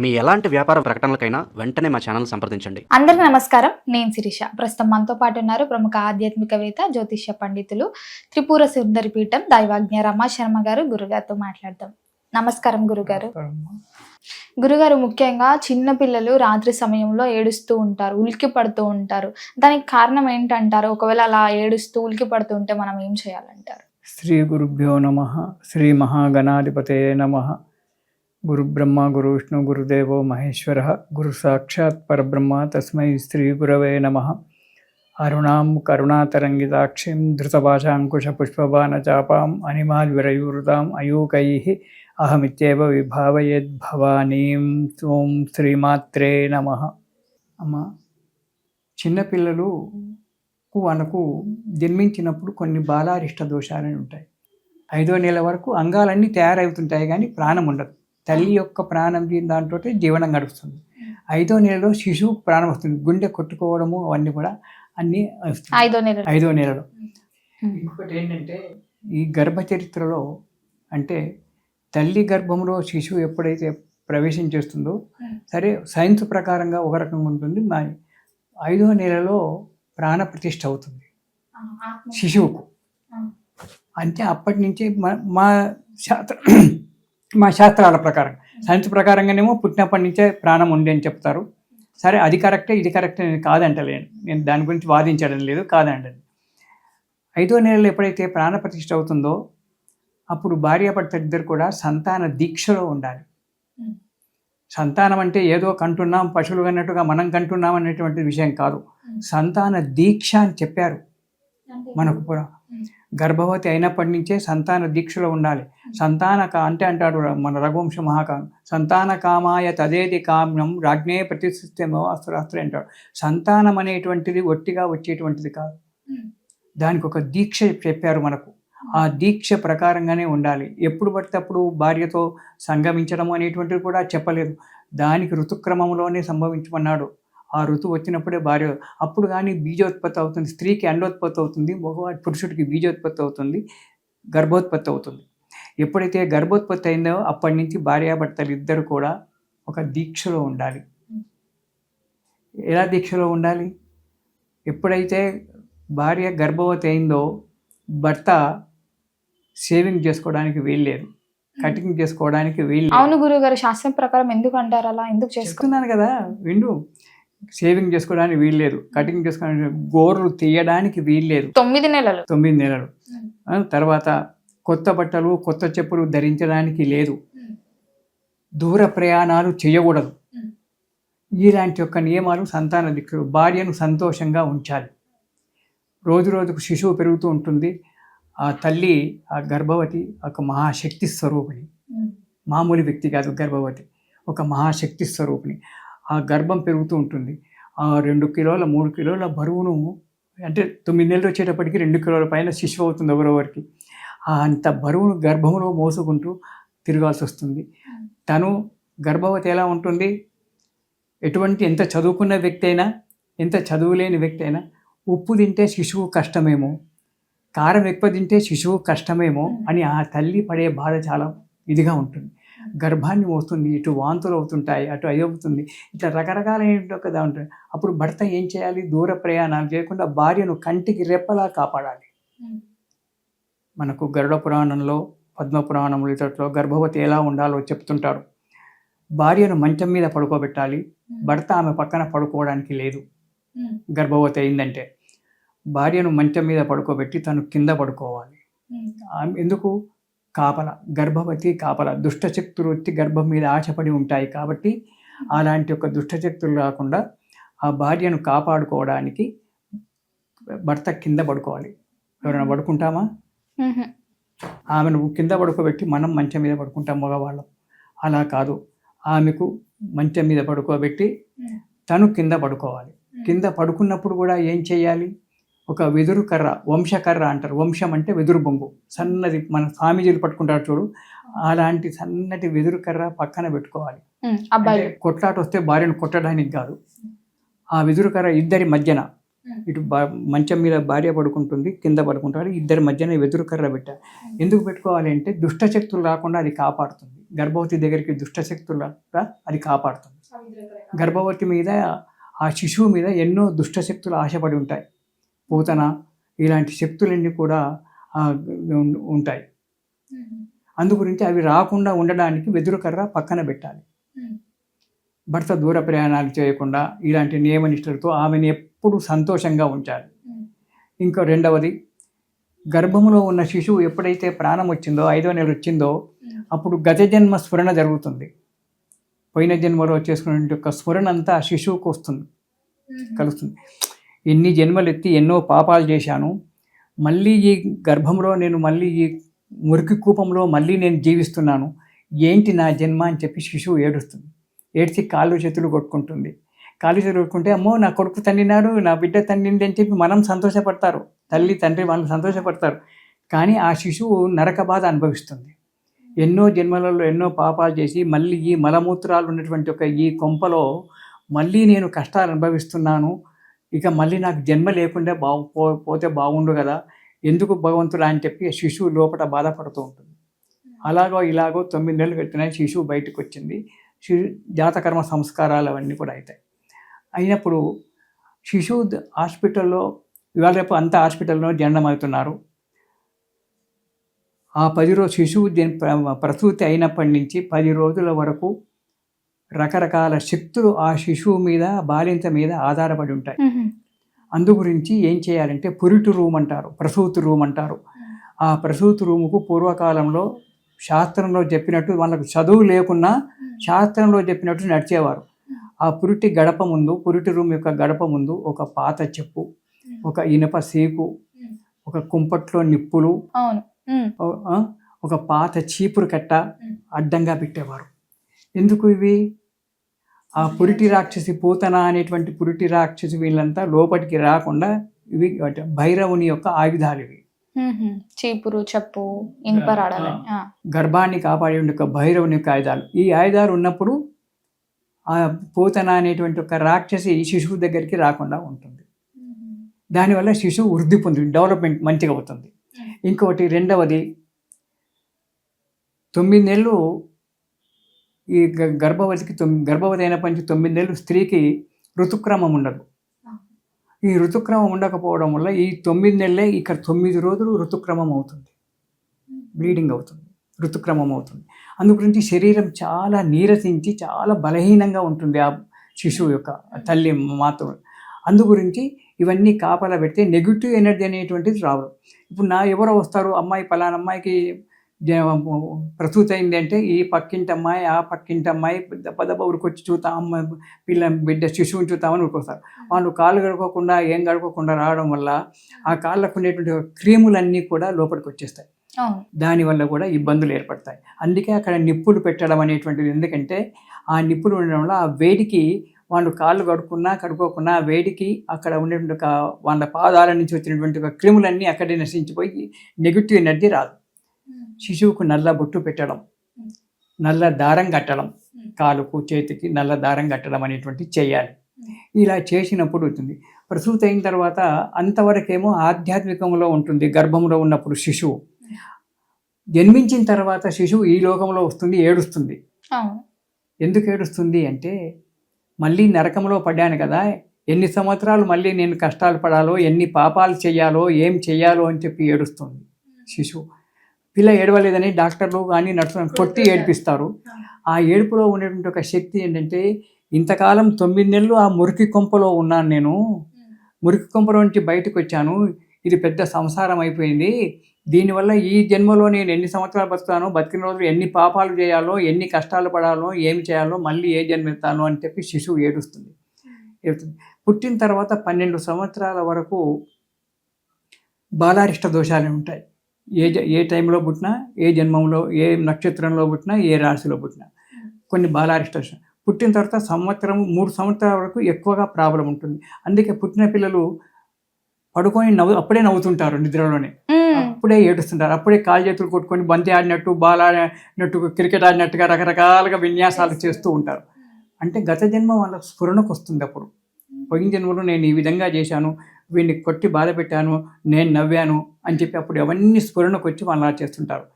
మీ ఎలాంటి వ్యాపార ప్రకటనలకైనా వెంటనే మా ఛానల్ సంప్రదించండి. అందరికీ నమస్కారం. నేను శిరీష. ప్రస్తుతం మనతో పాటు ఉన్నారు ప్రముఖ ఆధ్యాత్మికవేత్త, జ్యోతిష్య పండితులు, త్రిపుర సుందరి పీఠం దైవాజ్ఞ రమా శర్మ గారు. గురుగారితో మాట్లాడదాం. నమస్కారం గురుగారు. గురుగారు, ముఖ్యంగా చిన్న పిల్లలు రాత్రి సమయంలో ఏడుస్తూ ఉంటారు, ఉలికి పడుతూ ఉంటారు. దానికి కారణం ఏంటంటారు? ఒకవేళ అలా ఏడుస్తూ ఉలికి పడుతూ ఉంటే మనం ఏం చేయాలంటారు? శ్రీ గురుభ్యో నమః. శ్రీ మహాగణాధిపతయే నమః. గురు బ్రహ్మ గురు విష్ణు గురుదేవో మహేశ్వర గురు సాక్షాత్ పరబ్రహ్మ తస్మై శ్రీ గురవే నమః. అరుణాం కరుణాతరంగితాక్షిం ధృతపాశాంకుశ పుష్పబాణ చాపాం అనిమాద్విరయూరుతాం అయూకైః అహమిత్యేవ విభావయేద్భవానీం. ఓం శ్రీమాత్రే నమః. అమ్మ, చిన్నపిల్లలకు మనకు జన్మించినప్పుడు కొన్ని బాలారిష్ట దోషాలని ఉంటాయి. 5వ నెల వరకు అంగాలన్నీ తయారవుతుంటాయి కానీ ప్రాణం ఉండదు. తల్లి యొక్క ప్రాణం దాంతో జీవనం గడుస్తుంది. 5వ నెలలో శిశువుకు ప్రాణం వస్తుంది. గుండె కొట్టుకోవడము అవన్నీ కూడా అన్నీ వస్తుంది 5వ నెలలో. ఇంకొకటి ఏంటంటే, ఈ గర్భ చరిత్రలో అంటే తల్లి గర్భంలో శిశువు ఎప్పుడైతే ప్రవేశం చేస్తుందో, సరే సైన్స్ ప్రకారంగా ఒక రకంగా ఉంటుంది. 5వ నెలలో ప్రాణ ప్రతిష్ఠ అవుతుంది శిశువుకు. అంటే అప్పటి నుంచి మా శాస్త్రాల ప్రకారం, సైన్స్ ప్రకారంగానేమో పుట్టినప్పటి నుంచే ప్రాణం ఉంది అని చెప్తారు. సరే, అది కరెక్టే ఇది కరెక్టే నేను కాదంటలేను, నేను దాని గురించి వాదించడం లేదు, కాదండి. 5వ నెలలో ఎప్పుడైతే ప్రాణ ప్రతిష్ఠ అవుతుందో అప్పుడు భార్యాభర్త ఇద్దరు కూడా సంతాన దీక్షలో ఉండాలి. సంతానం అంటే ఏదో కంటున్నాం, పశువులు అన్నట్టుగా మనం కంటున్నాం అనేటువంటి విషయం కాదు. సంతాన దీక్ష అని చెప్పారు మనకు. గర్భవతి అయినప్పటి నుంచే సంతాన దీక్షలో ఉండాలి. అంటే అంటాడు మన రఘువంశ మహాకావ్యం, సంతాన కామాయ తదేది కామ్యం రాజ్ఞే ప్రతిష్ఠితమో అస్త్రాస్త్ర అంటాడు. సంతానం అనేటువంటిది ఒట్టిగా వచ్చేటువంటిది కాదు, దానికి ఒక దీక్ష చెప్పారు మనకు. ఆ దీక్ష ప్రకారంగానే ఉండాలి. ఎప్పుడు పడితే అప్పుడు భార్యతో సంగమించడం అనేటువంటిది కూడా చెప్పలేదు. దానికి ఋతుక్రమంలోనే సంభవించమన్నాడు. ఆ ఋతువు వచ్చినప్పుడే భార్య, అప్పుడు కానీ బీజోత్పత్తి అవుతుంది. స్త్రీకి అండోత్పత్తి అవుతుంది, పురుషుడికి బీజోత్పత్తి అవుతుంది, గర్భోత్పత్తి అవుతుంది. ఎప్పుడైతే గర్భోత్పత్తి అయిందో అప్పటి నుంచి భార్యాభర్తలు ఇద్దరు కూడా ఒక దీక్షలో ఉండాలి. ఎలా దీక్షలో ఉండాలి? ఎప్పుడైతే భార్య గర్భవతి అయిందో భర్త షేవింగ్ చేసుకోవడానికి వీల్లేదు, కటింగ్ చేసుకోవడానికి వీల్లేదు. అవును గురుగారు, శాస్త్రం ప్రకారం ఎందుకు అంటారు అలా? ఎందుకు చేసుకున్నాను కదా విండు. షేవింగ్ చేసుకోవడానికి వీల్లేదు, కటింగ్ చేసుకోవడానికి, గోర్లు తీయడానికి వీల్లేదు 9 నెలలు. తర్వాత కొత్త బట్టలు కొత్త చెప్పులు ధరించడానికి లేదు, దూర ప్రయాణాలు చేయకూడదు. ఇలాంటి యొక్క నియమాలు సంతాన దీక్షలు. భార్యను సంతోషంగా ఉంచాలి. రోజు రోజుకు శిశువు పెరుగుతూ ఉంటుంది. ఆ తల్లి, ఆ గర్భవతి ఒక మహాశక్తి స్వరూపిణి, మామూలు వ్యక్తి కాదు. గర్భవతి ఒక మహాశక్తి స్వరూపిణి. ఆ గర్భం పెరుగుతూ ఉంటుంది. ఆ 2 కిలోల 3 కిలోల బరువును, అంటే 9 నెలలు వచ్చేటప్పటికి 2 కిలోల పైన శిశువు అవుతుంది ఎవరెవరికి. అంత బరువును గర్భంలో మోసుకుంటూ తిరగాల్సి వస్తుంది. తను గర్భవతి ఎలా ఉంటుంది? ఎంత చదువుకున్న వ్యక్తి అయినా, ఎంత చదువులేని వ్యక్తి అయినా, ఉప్పు తింటే శిశువు కష్టమేమో, కారం ఎక్కువ తింటే శిశువు కష్టమేమో అని ఆ తల్లి పడే బాధ చాలా ఇదిగా ఉంటుంది. గర్భాన్ని మోస్తుంది, ఇటు వాంతులు అవుతుంటాయి, అటు అవుతుంది, ఇట్లా రకరకాలైన కదా ఉంటుంది. అప్పుడు భర్త ఏం చేయాలి? దూర ప్రయాణాలు చేయకుండా భార్యను కంటికి రెప్పలా కాపాడాలి. మనకు గరుడ పురాణంలో, పద్మ పురాణంలో ఇతట్లో గర్భవతి ఎలా ఉండాలో చెప్తుంటారు. భార్యను మంచం మీద పడుకోబెట్టాలి, భర్త ఆమె పక్కన పడుకోవడానికి లేదు. గర్భవతి అయిందంటే భార్యను మంచం మీద పడుకోబెట్టి తను కింద పడుకోవాలి. ఎందుకు? కాపల, గర్భవతి కాపల. దుష్టశక్తులు వచ్చి గర్భం మీద ఆశపడి ఉంటాయి కాబట్టి అలాంటి ఒక దుష్టశక్తులు రాకుండా ఆ భార్యను కాపాడుకోవడానికి భర్త కింద పడుకోవాలి. ఎవరైనా పడుకుంటామా? ఆమెను కింద పడుకోబెట్టి మనం మంచం మీద పడుకుంటాం మగవాళ్ళం. అలా కాదు, ఆమెకు మంచం మీద పడుకోబెట్టి తను కింద పడుకోవాలి. కింద పడుకున్నప్పుడు కూడా ఏం చేయాలి? ఒక వెదురు కర్ర, వంశకర్ర అంటారు. వంశం అంటే వెదురు బొంగు, సన్నది, మన స్వామీజీలు పట్టుకుంటారు చూడు, అలాంటి సన్నటి వెదురు కర్ర పక్కన పెట్టుకోవాలి. కొట్లాట వస్తే భార్యను కొట్టడానికి కాదు, ఆ వెదురు కర్ర ఇద్దరి మధ్యన, ఇటు మంచం మీద భార్య పడుకుంటుంది, కింద పడుకుంటారు, ఇద్దరి మధ్యన వెదురు కర్ర పెట్టాలి. ఎందుకు పెట్టుకోవాలి అంటే దుష్టశక్తులు రాకుండా అది కాపాడుతుంది. గర్భవతి దగ్గరికి దుష్టశక్తులుగా అది కాపాడుతుంది. గర్భవతి మీద ఆ శిశువు మీద ఎన్నో దుష్టశక్తులు ఆశపడి ఉంటాయి. పూతన ఇలాంటి శక్తులన్నీ కూడా ఉంటాయి. అందుగురించి అవి రాకుండా ఉండడానికి వెదురు కర్ర పక్కన పెట్టాలి. భర్త దూర ప్రయాణాలు చేయకుండా ఇలాంటి నియమనిష్టలతో ఆమెను ఎప్పుడు సంతోషంగా ఉంచాలి. ఇంకా రెండవది, గర్భంలో ఉన్న శిశువు ఎప్పుడైతే ప్రాణం వచ్చిందో 5వ నెల వచ్చిందో అప్పుడు గత జన్మ స్ఫురణ జరుగుతుంది. పోయిన జన్మలో చేసుకునే యొక్క స్ఫురణ అంతా ఆ శిశువుకు వస్తుంది, కలుస్తుంది. ఎన్ని జన్మలు ఎత్తి ఎన్నో పాపాలు చేశాను, మళ్ళీ ఈ గర్భంలో నేను మళ్ళీ ఈ మురికి కూపంలో మళ్ళీ నేను జీవిస్తున్నాను, ఏంటి నా జన్మ అని చెప్పి శిశువు ఏడుస్తుంది. ఏడ్చి కాళ్ళు చేతులు కొట్టుకుంటుంది. కాళ్ళు చేతులు కొట్టుకుంటే అమ్మో నా కొడుకు తండ్రినాడు, నా బిడ్డ తండ్రింది అని చెప్పి మనం సంతోషపడతారు, తల్లి తండ్రి వాళ్ళు సంతోషపడతారు. కానీ ఆ శిశువు నరక బాధ అనుభవిస్తుంది. ఎన్నో జన్మలలో ఎన్నో పాపాలు చేసి మళ్ళీ ఈ మలమూత్రాలు ఉన్నటువంటి ఒక ఈ కొంపలో మళ్ళీ నేను కష్టాలు అనుభవిస్తున్నాను, ఇక మళ్ళీ నాకు జన్మ లేకుండా పోతే బాగుండు కదా, ఎందుకు భగవంతుడా అని చెప్పి శిశువు లోపల బాధపడుతూ ఉంటుంది. అలాగో ఇలాగో 9 నెలలు పెట్టినాయి, శిశువు బయటకు వచ్చింది. జాతకర్మ సంస్కారాలు అవన్నీ కూడా అవుతాయి. అయినప్పుడు శిశువు హాస్పిటల్లో ఇవాళ రేపు అంతా హాస్పిటల్లో జననం అవుతున్నారు. ఆ 10 రోజు శిశువు ప్రసూతి అయినప్పటి నుంచి 10 రోజుల వరకు రకరకాల శక్తులు ఆ శిశువు మీద బాలింత మీద ఆధారపడి ఉంటాయి. అందు గురించి ఏం చేయాలంటే పురిటి రూమ్ అంటారు, ప్రసూతి రూమ్ అంటారు. ఆ ప్రసూతి రూముకు పూర్వకాలంలో శాస్త్రంలో చెప్పినట్టు వాళ్ళకు చదువు లేకున్నా శాస్త్రంలో చెప్పినట్టు నడిచేవారు. ఆ పురిటి గడప ముందు, పురిటి రూమ్ యొక్క గడప ముందు ఒక పాత చెప్పు, ఒక ఇనప సీకు, ఒక కుంపట్లో నిప్పులు, ఒక పాత చీపురు కట్ట అడ్డంగా పెట్టేవారు. ఎందుకు ఇవి? ఆ పురిటి రాక్షసి పూతన అనేటువంటి పురిటి రాక్షసి వీళ్ళంతా లోపలికి రాకుండా ఇవి భైరవుని యొక్క ఆయుధాలు ఇవి. చీపురు, చెప్పు, ఇనుపరాడాలి, గర్భాన్ని కాపాడే ఒక భైరవుని యొక్క ఆయుధాలు. ఈ ఆయుధాలు ఉన్నప్పుడు ఆ పూతన అనేటువంటి ఒక రాక్షసి శిశువు దగ్గరికి రాకుండా ఉంటుంది. దానివల్ల శిశువు వృద్ధి పొంది డెవలప్మెంట్ మంచిగా అవుతుంది. ఇంకొకటి రెండవది, 9 నెలలు ఈ గర్భవతి అయినప్పటి నుంచి 9 నెలలు స్త్రీకి ఋతుక్రమం ఉండదు. ఈ ఋతుక్రమం ఉండకపోవడం వల్ల ఈ 9 నెలలే ఇక్కడ 9 రోజులు ఋతుక్రమం అవుతుంది, బ్లీడింగ్ అవుతుంది, ఋతుక్రమం అవుతుంది. అందుగురించి శరీరం చాలా నీరసించి చాలా బలహీనంగా ఉంటుంది ఆ శిశువు యొక్క తల్లి మాత. అందుగురించి ఇవన్నీ కాపలా పెడితే నెగిటివ్ ఎనర్జీ అనేటువంటిది రావు. ఇప్పుడు ఎవరో వస్తారు, అమ్మాయి పలానా అమ్మాయికి ప్రసూతి అయింది అంటే ఈ పక్కింటి అమ్మాయి ఆ పక్కింటి అమ్మాయి దెబ్బ ఉరికొచ్చి చూద్దాం, అమ్మాయి బిడ్డ శిశువుని చూద్దామని ఉరికొస్తారు. వాళ్ళు కాళ్ళు గడుకోకుండా ఏం గడుకోకుండా రావడం వల్ల ఆ కాళ్ళకు ఉండేటువంటి క్రీములన్నీ కూడా లోపలికి వచ్చేస్తాయి. దానివల్ల కూడా ఇబ్బందులు ఏర్పడతాయి. అందుకే అక్కడ నిప్పులు పెట్టడం అనేటువంటిది. ఎందుకంటే ఆ నిప్పులు ఉండడం వల్ల ఆ వేడికి వాళ్ళు కాళ్ళు కడుక్కోకున్నా ఆ వేడికి అక్కడ ఉండేటువంటి వాళ్ళ పాదాల నుంచి వచ్చినటువంటి క్రిములన్నీ అక్కడే నశించిపోయి నెగిటివ్ ఎనర్జీ రాదు. శిశువుకు నల్ల బొట్టు పెట్టడం, నల్ల దారం కట్టడం, కాలుకు చేతికి నల్ల దారం కట్టడం అనేటువంటి చేయాలి. ఇలా చేసినప్పుడు అవుతుంది. ప్రసూతి అయిన తర్వాత అంతవరకేమో ఆధ్యాత్మికంలో ఉంటుంది. గర్భంలో ఉన్నప్పుడు శిశువు జన్మించిన తర్వాత శిశువు ఈ లోకంలో వస్తుంది, ఏడుస్తుంది. ఎందుకు ఏడుస్తుంది అంటే మళ్ళీ నరకంలో పడ్డాను కదా, ఎన్ని సంవత్సరాలు మళ్ళీ నేను కష్టాలు పడాలో, ఎన్ని పాపాలు చేయాలో, ఏం చేయాలో అని చెప్పి ఏడుస్తుంది శిశువు. పిల్ల ఏడవలేదని డాక్టర్లు కానీ నర్సులు కొట్టి ఏడిపిస్తారు. ఆ ఏడుపులో ఉండేటువంటి ఒక శక్తి ఏంటంటే ఇంతకాలం 9 నెలలు ఆ మురికి కొంపలో ఉన్నాను, నేను మురికి కొంపలో నుంచి బయటకు వచ్చాను, ఇది పెద్ద సంసారం అయిపోయింది, దీనివల్ల ఈ జన్మలో నేను ఎన్ని సంవత్సరాలు బతుకుతానో, బతికిన రోజులు ఎన్ని పాపాలు చేయాలో, ఎన్ని కష్టాలు పడాలో, ఏమి చేయాలో, మళ్ళీ ఏ జన్మెత్తానో అని చెప్పి శిశువు ఏడుస్తుంది. పుట్టిన తర్వాత 12 సంవత్సరాల వరకు బాలారిష్ట దోషాలు ఉంటాయి. ఏ టైంలో పుట్టినా, ఏ జన్మంలో, ఏ నక్షత్రంలో పుట్టినా, ఏ రాశిలో పుట్టినా కొన్ని బాలారిష్ట దోషాలు. పుట్టిన తర్వాత 3 సంవత్సరాల వరకు ఎక్కువగా ప్రాబ్లం ఉంటుంది. అందుకే పుట్టిన పిల్లలు పడుకొని అప్పుడే నవ్వుతుంటారు, నిద్రలోనే అప్పుడే ఏడుస్తుంటారు, అప్పుడే కాలు చేతులు కొట్టుకొని బంతి ఆడినట్టు, బాల్ ఆడినట్టు, క్రికెట్ ఆడినట్టుగా రకరకాలుగా విన్యాసాలు చేస్తూ ఉంటారు. అంటే గత జన్మ వాళ్ళ స్ఫురణకు వస్తుంది. అప్పుడు పోయిన జన్మలో నేను ఈ విధంగా చేశాను, వీడిని కొట్టి బాధ పెట్టాను, నేను నవ్వాను అని చెప్పి అప్పుడు అవన్నీ స్ఫురణకు వచ్చి వాళ్ళు అలా చేస్తుంటారు.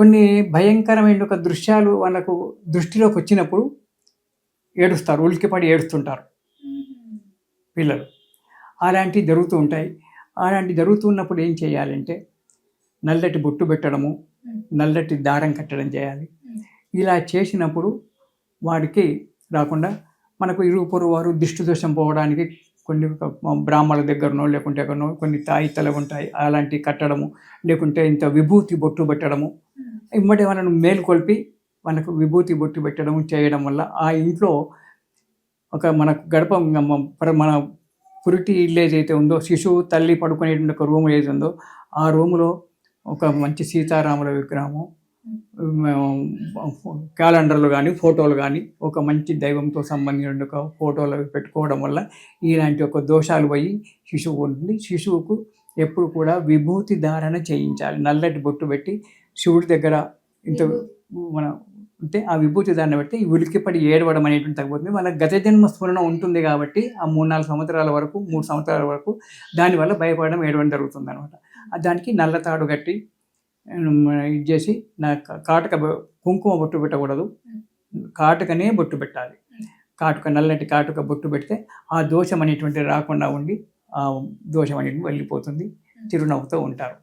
కొన్ని భయంకరమైన ఒక దృశ్యాలు వాళ్ళకు దృష్టిలోకి వచ్చినప్పుడు ఏడుస్తారు, ఉలిక్కిపడి ఏడుస్తుంటారు పిల్లలు. అలాంటివి జరుగుతూ ఉంటాయి. అలాంటివి జరుగుతున్నప్పుడు ఏం చేయాలంటే నల్లటి బొట్టు పెట్టడము, నల్లటి దారం కట్టడం చేయాలి. ఇలా చేసినప్పుడు వాడికి రాకుండా మనకు ఇరుగు పొరుగు వారు దిష్టి దోషం పోవడానికి కొన్ని బ్రాహ్మణుల దగ్గరనో లేకుంటే ఎక్కడనో కొన్ని తాయితలు ఉంటాయి, అలాంటివి కట్టడము, లేకుంటే ఇంత విభూతి బొట్టు పెట్టడము, ఇమ్మడి వాళ్ళను మేలుకొల్పి మనకు విభూతి బొట్టు పెట్టడం చేయడం వల్ల ఆ ఇంట్లో ఒక మనకు గడప మన పురిటి ఇల్లు ఏదైతే ఉందో, శిశువు తల్లి పడుకునేటువంటి ఒక రూమ్ ఏది ఉందో ఆ రూములో ఒక మంచి సీతారాముల విగ్రహము, క్యాలెండర్లు కానీ ఫోటోలు కానీ ఒక మంచి దైవంతో సంబంధించిన ఒక ఫోటోలు పెట్టుకోవడం వల్ల ఇలాంటి ఒక దోషాలు పోయి శిశువు ఉంటుంది. శిశువుకు ఎప్పుడు కూడా విభూతి ధారణ చేయించాలి. నల్లటి బొట్టు పెట్టి శివుడి దగ్గర ఇంత మన అంటే ఆ విభూతి ధారణ పెట్టి ఉలికిపడి ఏడవడం అనేటువంటి తగ్గిపోతుంది. వాళ్ళ గత జన్మ స్మరణ ఉంటుంది కాబట్టి ఆ 3-4 సంవత్సరాల వరకు 3 సంవత్సరాల వరకు దానివల్ల భయపడడం ఏడవడం జరుగుతుంది అనమాట. దానికి నల్ల తాడు కట్టి ఇది చేసి కాటుక కుంకుమ బొట్టు పెట్టకూడదు, కాటుకనే బొట్టు పెట్టాలి. నల్లటి కాటుక బొట్టు పెడితే ఆ దోషం అనేటువంటిది రాకుండా ఉండి ఆ దోషం అనేది వెళ్ళిపోతుంది. చిరునవ్వుతో ఉంటారు.